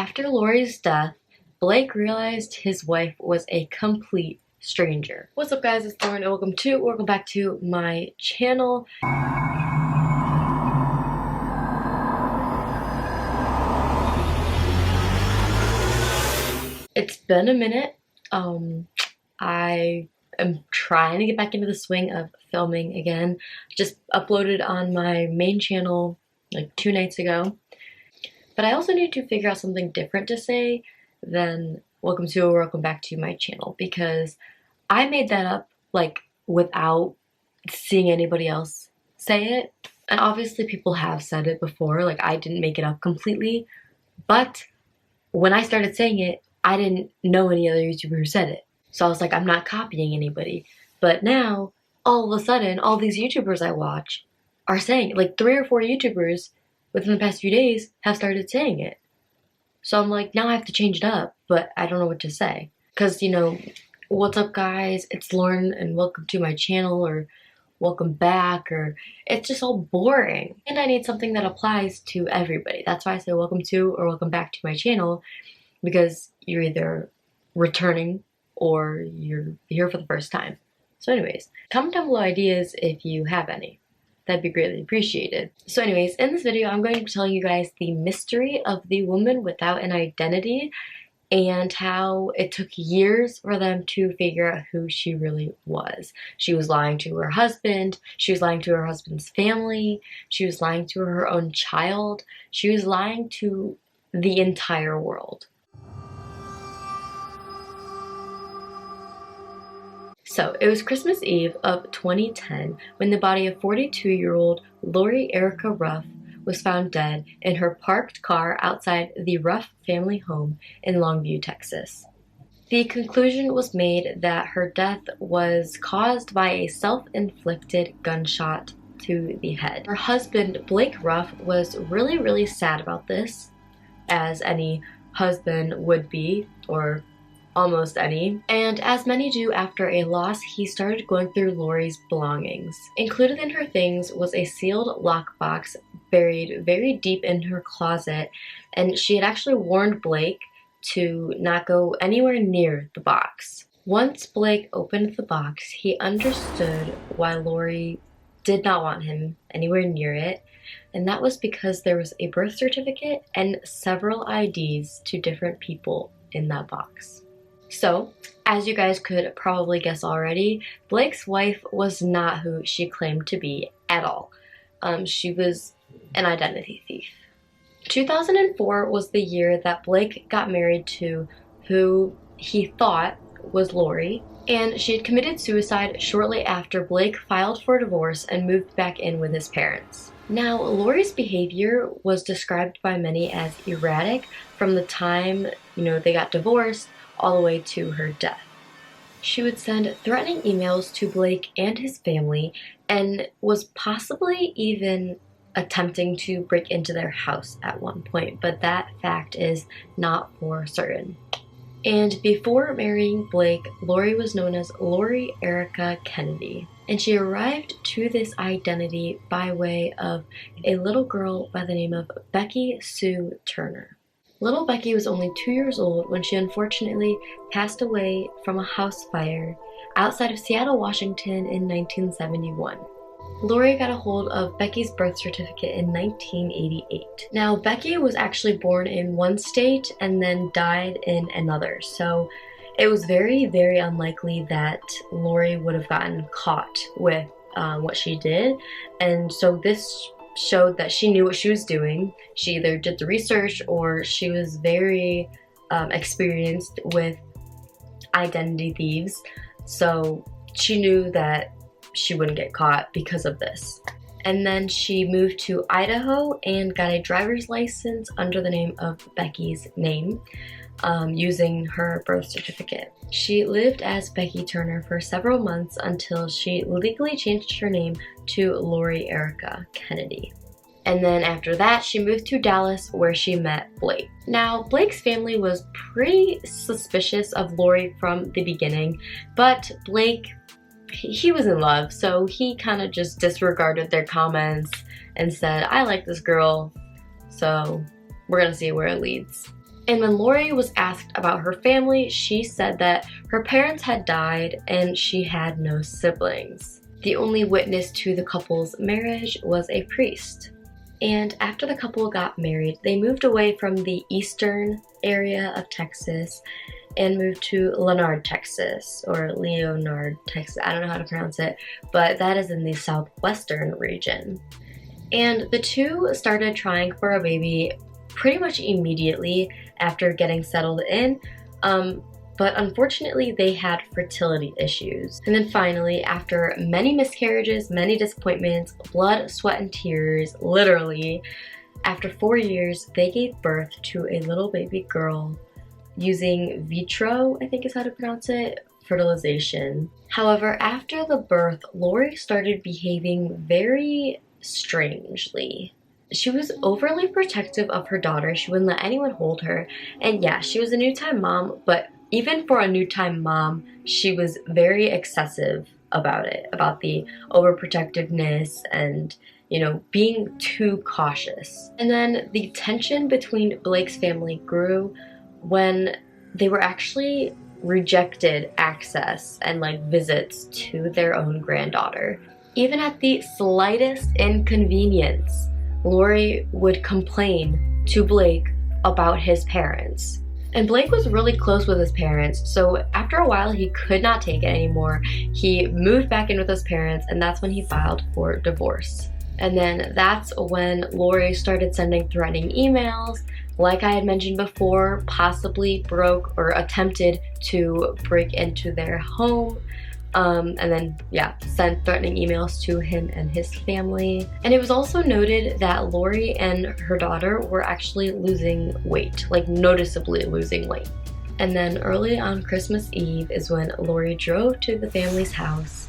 After Lori's death, Blake realized his wife was a complete stranger. What's up, guys? It's Lauren and welcome back to my channel. It's been a minute. I am trying to get back into the swing of filming again. Just uploaded on my main channel like 2 nights ago. But I also need to figure out something different to say than welcome back to my channel, because I made that up like without seeing anybody else say it. And obviously people have said it before, like I didn't make it up completely, but when I started saying it, I didn't know any other YouTuber who said it. So I was like, I'm not copying anybody. But now, all of a sudden, all these YouTubers I watch are saying it. Like 3 or 4 YouTubers within the past few days have started saying it. So I'm like, now I have to change it up, but I don't know what to say. Because, you know, what's up, guys? It's Lauren and welcome to my channel, or welcome back, or it's just all boring. And I need something that applies to everybody. That's why I say welcome to or welcome back to my channel, because you're either returning or you're here for the first time. So anyways, comment down below ideas if you have any. That'd be greatly appreciated. So anyways, in this video, I'm going to be telling you guys the mystery of the woman without an identity and how it took years for them to figure out who she really was. She was lying to her husband, she was lying to her husband's family, she was lying to her own child, she was lying to the entire world. So, it was Christmas Eve of 2010 when the body of 42-year-old Lori Erica Ruff was found dead in her parked car outside the Ruff family home in Longview, Texas. The conclusion was made that her death was caused by a self-inflicted gunshot to the head. Her husband, Blake Ruff, was really sad about this, as any husband would be, or almost any. And as many do after a loss, he started going through Lori's belongings. Included in her things was a sealed lockbox buried very deep in her closet, and she had actually warned Blake to not go anywhere near the box. Once Blake opened the box, he understood why Lori did not want him anywhere near it, and that was because there was a birth certificate and several IDs to different people in that box. So, as you guys could probably guess already, Blake's wife was not who she claimed to be at all. She was an identity thief. 2004 was the year that Blake got married to who he thought was Lori, and she had committed suicide shortly after Blake filed for divorce and moved back in with his parents. Now, Lori's behavior was described by many as erratic from the time, they got divorced all the way to her death. She would send threatening emails to Blake and his family and was possibly even attempting to break into their house at one point, but that fact is not for certain. And before marrying Blake, Lori was known as Lori Erica Kennedy, and she arrived to this identity by way of a little girl by the name of Becky Sue Turner. Little Becky was only 2 years old when she unfortunately passed away from a house fire outside of Seattle, Washington in 1971. Lori got a hold of Becky's birth certificate in 1988. Now, Becky was actually born in one state and then died in another, so it was very unlikely that Lori would have gotten caught with what she did, and so this showed that she knew what she was doing. She either did the research or she was very experienced with identity thieves, so she knew that she wouldn't get caught because of this. And then she moved to Idaho and got a driver's license under the name of Becky's name, using her birth certificate. She lived as Becky Turner for several months until she legally changed her name to Lori Erica Kennedy. And then after that, she moved to Dallas, where she met Blake. Now, Blake's family was pretty suspicious of Lori from the beginning, but Blake, he was in love, so he kind of just disregarded their comments and said, I like this girl, so we're gonna see where it leads. And when Lori was asked about her family, she said that her parents had died and she had no siblings. The only witness to the couple's marriage was a priest. And after the couple got married, they moved away from the eastern area of Texas and moved to Leonard, Texas, or Leonard, Texas. I don't know how to pronounce it, but that is in the southwestern region. And the two started trying for a baby pretty much immediately after getting settled in, but unfortunately they had fertility issues. And then finally, after many miscarriages, many disappointments, blood, sweat, and tears, literally, after 4 years, they gave birth to a little baby girl using vitro, I think is how to pronounce it, fertilization. However, after the birth, Lori started behaving very strangely. She was overly protective of her daughter. She wouldn't let anyone hold her. And yeah, she was a new-time mom, but even for a new-time mom, she was very excessive about it, about the overprotectiveness and, you know, being too cautious. And then the tension between Blake's family grew when they were actually rejected access and like visits to their own granddaughter. Even at the slightest inconvenience, Lori would complain to Blake about his parents. And Blake was really close with his parents, so after a while he could not take it anymore. He moved back in with his parents, and that's when he filed for divorce. And then that's when Lori started sending threatening emails, like I had mentioned before, possibly broke or attempted to break into their home. And then, yeah, sent threatening emails to him and his family. And it was also noted that Lori and her daughter were actually losing weight, like noticeably losing weight. And then early on Christmas Eve is when Lori drove to the family's house,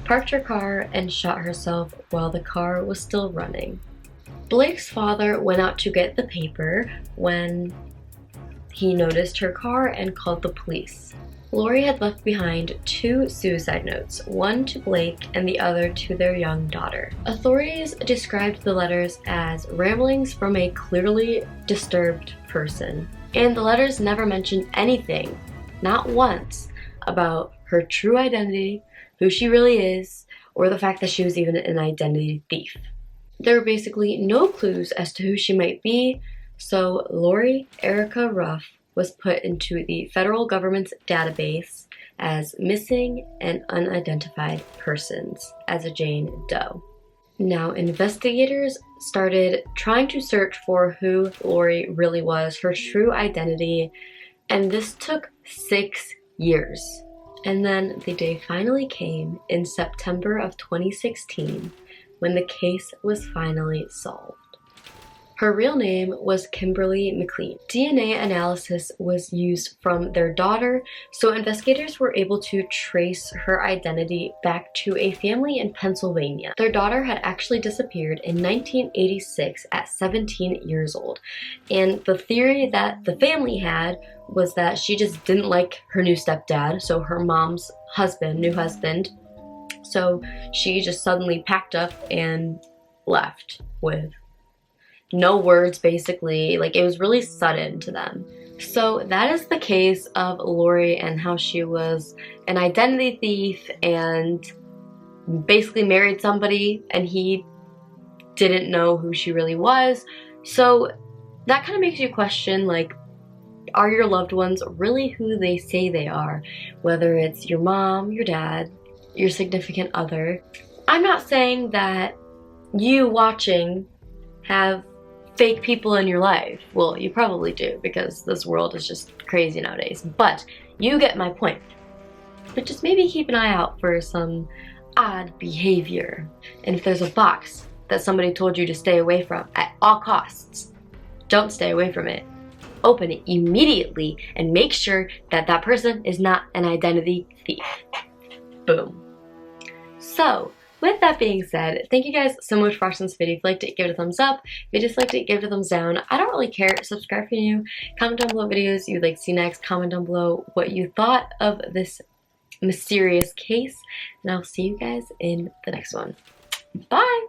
parked her car, and shot herself while the car was still running. Blake's father went out to get the paper when he noticed her car and called the police. Lori had left behind 2 suicide notes, one to Blake and the other to their young daughter. Authorities described the letters as ramblings from a clearly disturbed person. And the letters never mentioned anything, not once, about her true identity, who she really is, or the fact that she was even an identity thief. There were basically no clues as to who she might be, so Lori Erica Ruff was put into the federal government's database as missing and unidentified persons as a Jane Doe. Now, investigators started trying to search for who Lori really was, her true identity, and this took 6 years. And then the day finally came in September of 2016 when the case was finally solved. Her real name was Kimberly McLean. DNA analysis was used from their daughter, so investigators were able to trace her identity back to a family in Pennsylvania. Their daughter had actually disappeared in 1986 at 17 years old, and the theory that the family had was that she just didn't like her new stepdad, so her mom's new husband, so she just suddenly packed up and left with no words, basically. Like, it was really sudden to them. So that is the case of Lori and how she was an identity thief and basically married somebody and he didn't know who she really was. So that kind of makes you question, like, are your loved ones really who they say they are? Whether it's your mom, your dad, your significant other. I'm not saying that you watching have fake people in your life. Well, you probably do, because this world is just crazy nowadays, but you get my point. But just maybe keep an eye out for some odd behavior. And if there's a box that somebody told you to stay away from at all costs, don't stay away from it. Open it immediately and make sure that that person is not an identity thief. Boom. So, with that being said, thank you guys so much for watching this video. If you liked it, give it a thumbs up. If you disliked it, give it a thumbs down. I don't really care. Subscribe if you're new. Comment down below what videos you'd like to see next. Comment down below what you thought of this mysterious case. And I'll see you guys in the next one. Bye!